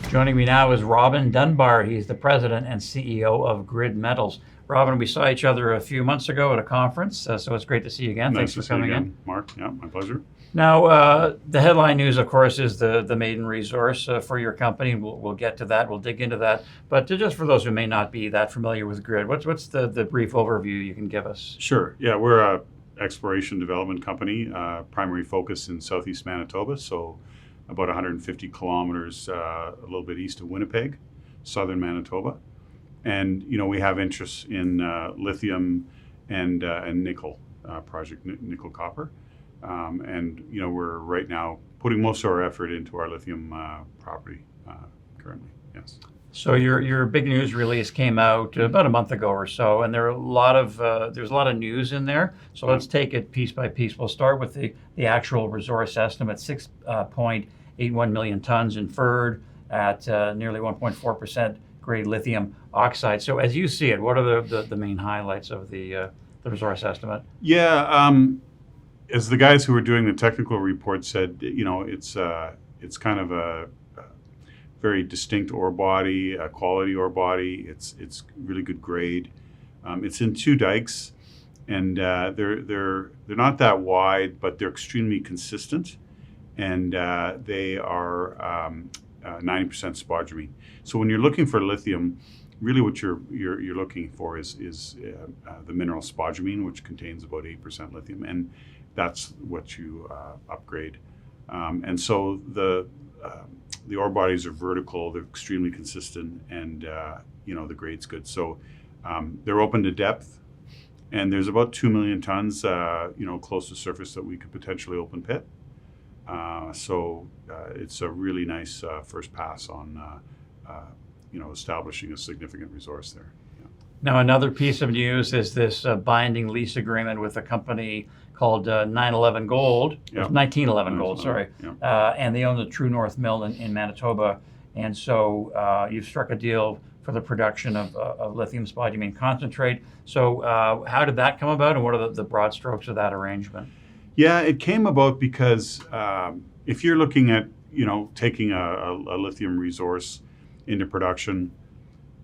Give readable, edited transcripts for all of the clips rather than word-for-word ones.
Joining me now is Robin Dunbar. He's the president and CEO of Grid Metals. Robin, we saw each other a few months ago at a conference, so it's great to see you again. Nice Thanks for coming in. Mark. Yeah, my pleasure. Now, the headline news, of course, is the maiden resource for your company. We'll get to that. We'll dig into that. But just for those who may not be that familiar with Grid, what's the brief overview you can give us? Sure. Yeah, we're a exploration development company, primary focus in southeast Manitoba, so about 150 kilometers, a little bit east of Winnipeg, southern Manitoba. And, we have interests in lithium and nickel, project nickel copper. And, we're right now putting most of our effort into our lithium property currently, yes. So your big news release came out about a month ago or so, and there's a lot of news in there. So let's take it piece by piece. We'll start with the actual resource estimate: 6.81 million tons inferred at nearly 1.4% grade lithium oxide. So as you see it, what are the main highlights of the resource estimate? Yeah, as the guys who were doing the technical report said, it's kind of a very distinct ore body, a quality ore body. It's really good grade. It's in two dikes, and they're not that wide, but they're extremely consistent, and they are 90% spodumene. So when you're looking for lithium, really what you're looking for is the mineral spodumene, which contains about 8% lithium, and that's what you upgrade. And so the ore bodies are vertical, they're extremely consistent, and the grade's good. So they're open to depth, and there's about 2 million tons, close to surface that we could potentially open pit. So it's a really nice first pass on establishing a significant resource there. Yeah. Now, another piece of news is this binding lease agreement with a company called 1911 Gold, sorry. Yeah. And they own the True North Mill in Manitoba. And so you've struck a deal for the production of lithium spodumene concentrate. So how did that come about, and what are the broad strokes of that arrangement? Yeah, it came about because if you're looking at, taking a lithium resource into production,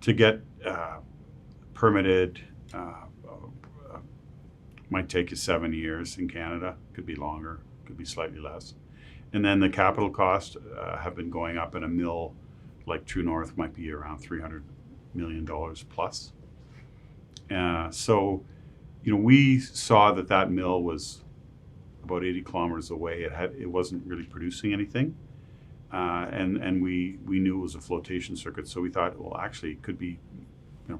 to get permitted, might take you 7 years in Canada, could be longer, could be slightly less. And then the capital costs have been going up, and a mill like True North might be around $300 million plus. So, we saw that mill was about 80 kilometers away. It wasn't really producing anything. And we knew it was a flotation circuit, so we thought, well, actually it could be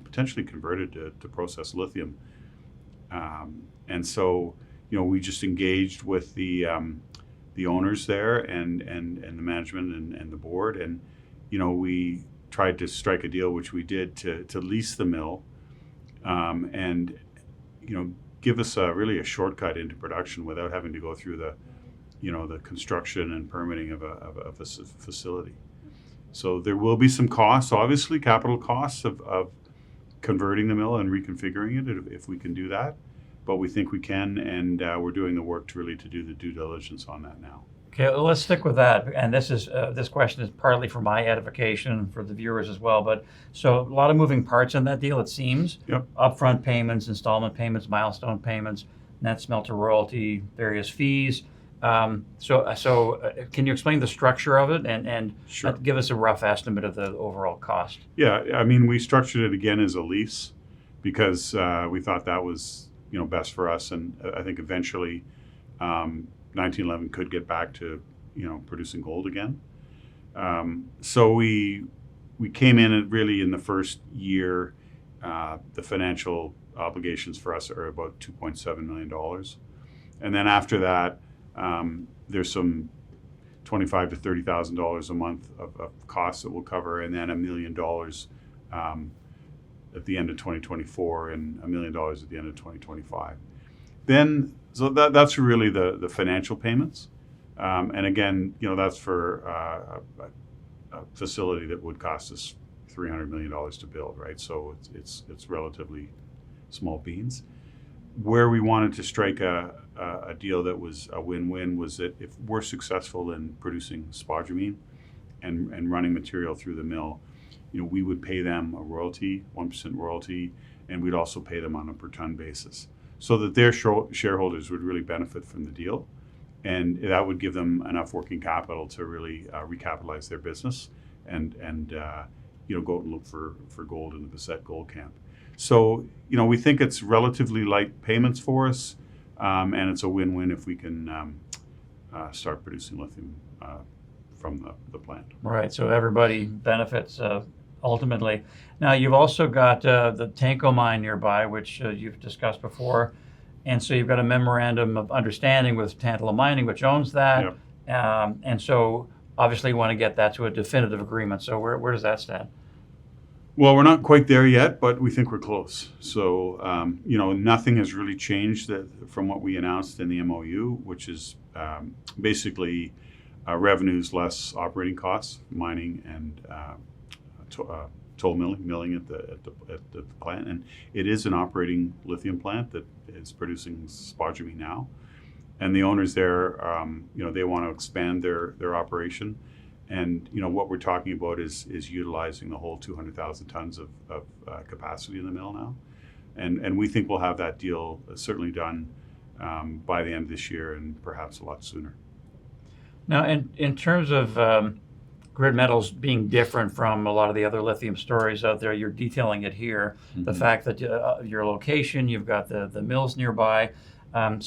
potentially converted to process lithium. And so, we just engaged with the owners there and the management and the board, and we tried to strike a deal, which we did, to lease the mill, and give us really a shortcut into production without having to go through the construction and permitting of a facility. So there will be some costs, obviously, capital costs of converting the mill and reconfiguring it if we can do that. But we think we can, and we're doing the work to do the due diligence on that now. Okay, well, let's stick with that. And this question is partly for my edification and for the viewers as well. But so a lot of moving parts in that deal, it seems. Yep. Upfront payments, installment payments, milestone payments, net smelter royalty, various fees. So can you explain the structure of it and Sure. Give us a rough estimate of the overall cost? Yeah, I mean, we structured it again as a lease because we thought that was best for us, and I think eventually 1911 could get back to producing gold again. So we came in really in the first year. The financial obligations for us are about $2.7 million, and then after that, there's some $25,000 to $30,000 a month of costs that we'll cover, and then $1 million at the end of 2024 and $1 million at the end of 2025. Then, so that's really the financial payments. And again, that's for a facility that would cost us $300 million to build, right? So it's relatively small beans. Where we wanted to strike a deal that was a win-win was that if we're successful in producing spodumene and running material through the mill, we would pay them a royalty, 1% royalty, and we'd also pay them on a per ton basis, so that their shareholders would really benefit from the deal, and that would give them enough working capital to really recapitalize their business and go out and look for gold in the Bassett Gold Camp. So we think it's relatively light payments for us, and it's a win-win if we can start producing lithium from the plant. Right, so everybody benefits ultimately. Now, you've also got the Tanko mine nearby, which you've discussed before, and so you've got a memorandum of understanding with Tantalum Mining, which owns that, Yep. and so obviously you want to get that to a definitive agreement. So where does that stand? Well, we're not quite there yet, but we think we're close. So, nothing has really changed from what we announced in the MOU, which is basically revenues less operating costs, mining and toll milling at the plant. And it is an operating lithium plant that is producing spodumene now. And the owners there, they want to expand their operation. And what we're talking about is utilizing the whole 200,000 tons of capacity in the mill now, and we think we'll have that deal certainly done by the end of this year, and perhaps a lot sooner. Now, in terms of Grid Metals being different from a lot of the other lithium stories out there, you're detailing it here. Mm-hmm. The fact that your location, you've got the mills nearby. And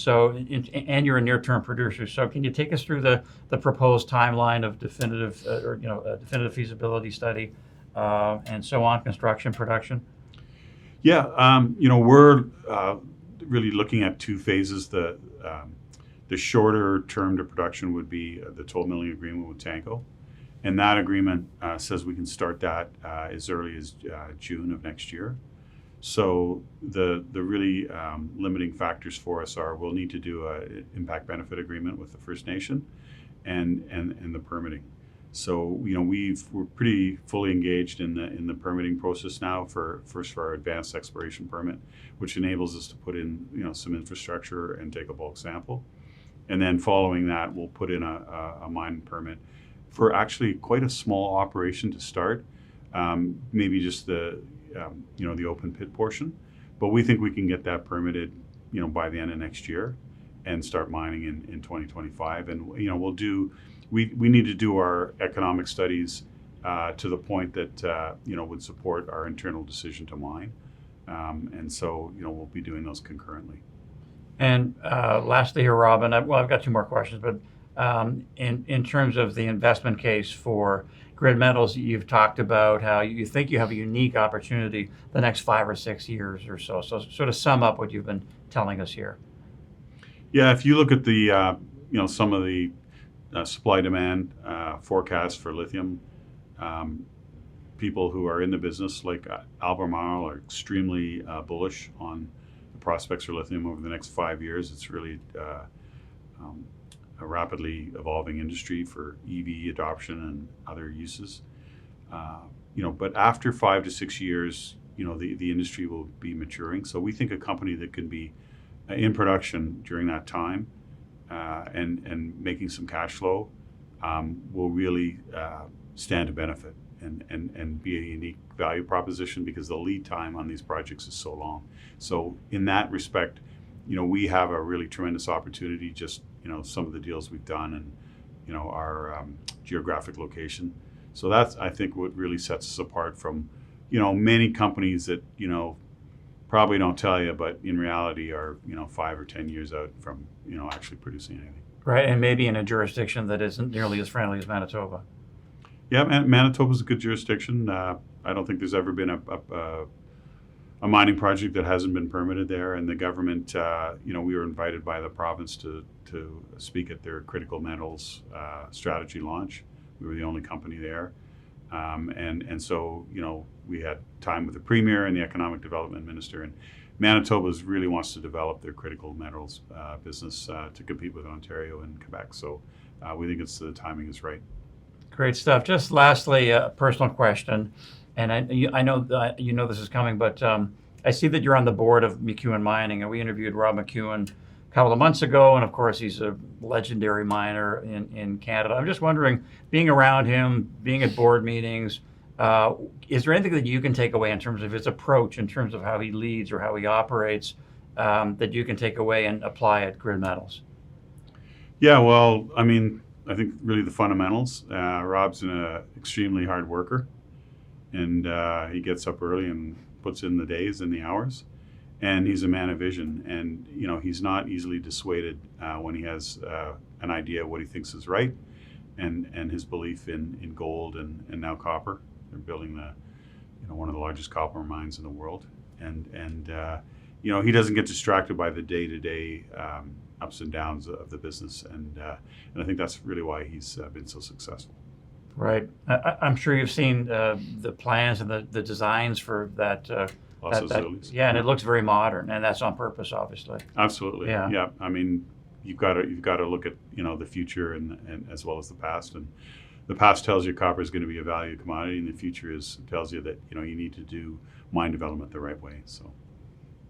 you're a near-term producer. So can you take us through the proposed timeline of definitive, definitive feasibility study, and so on, construction, production? Yeah, we're really looking at two phases. The shorter term to production would be the toll milling agreement with Tanko, and that agreement says we can start that as early as June of next year. So the really limiting factors for us are we'll need to do an impact benefit agreement with the First Nation and the permitting. So we're pretty fully engaged in the permitting process now for our advanced exploration permit, which enables us to put in some infrastructure and take a bulk sample, and then following that we'll put in a mine permit for actually quite a small operation to start, maybe just the open pit portion, but we think we can get that permitted, by the end of next year, and start mining in 2025. And we need to do our economic studies to the point that would support our internal decision to mine, and so we'll be doing those concurrently. And lastly here, Robin, I've got two more questions, but in terms of the investment case for Grid Metals, you've talked about how you think you have a unique opportunity the next 5 or 6 years or so. So sort of sum up what you've been telling us here. Yeah, if you look at the some of the supply demand forecasts for lithium, people who are in the business like Albemarle are extremely bullish on the prospects for lithium over the next 5 years. It's really a rapidly evolving industry for EV adoption and other uses. But after 5 to 6 years, the industry will be maturing. So we think a company that can be in production during that time and making some cash flow will really stand to benefit and be a unique value proposition, because the lead time on these projects is so long. So in that respect, we have a really tremendous opportunity, just some of the deals we've done and our geographic location. So that's, I think, what really sets us apart from many companies that probably don't tell you, but in reality are 5 or 10 years out from actually producing anything. Right, and maybe in a jurisdiction that isn't nearly as friendly as Manitoba. Yeah, Manitoba's a good jurisdiction. I don't think there's ever been a mining project that hasn't been permitted there, and the government, we were invited by the province to speak at their critical metals strategy launch. We were the only company there, and so we had time with the premier and the economic development minister, and Manitoba really wants to develop their critical metals business to compete with Ontario and Quebec. So we think the timing is right. Great stuff. Just lastly, a personal question. And I know this is coming, but I see that you're on the board of McEwen Mining, and we interviewed Rob McEwen couple of months ago, and of course he's a legendary miner in Canada. I'm just wondering, being around him, being at board meetings, is there anything that you can take away in terms of his approach, in terms of how he leads or how he operates, that you can take away and apply at Grid Metals? Yeah, well, I mean, I think really the fundamentals. Rob's an extremely hard worker, and he gets up early and puts in the days and the hours. And he's a man of vision, and he's not easily dissuaded when he has an idea of what he thinks is right, and his belief in gold and now copper. They're building one of the largest copper mines in the world, and he doesn't get distracted by the day-to-day ups and downs of the business, and I think that's really why he's been so successful. Right. I'm sure you've seen the plans and the designs for that. Yeah, and it looks very modern, and that's on purpose, obviously. Absolutely. Yeah. Yeah. I mean, you've got to look at the future and as well as the past. And the past tells you copper is going to be a value commodity, and the future tells you that you need to do mine development the right way. So,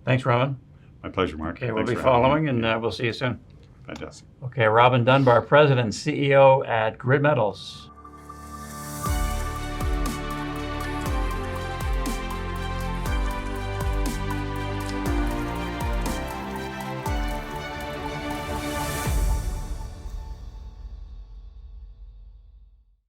thanks, Robin. My pleasure, Mark. Okay, we'll be following, and we'll see you soon. Fantastic. Okay, Robin Dunbar, President and CEO at Grid Metals.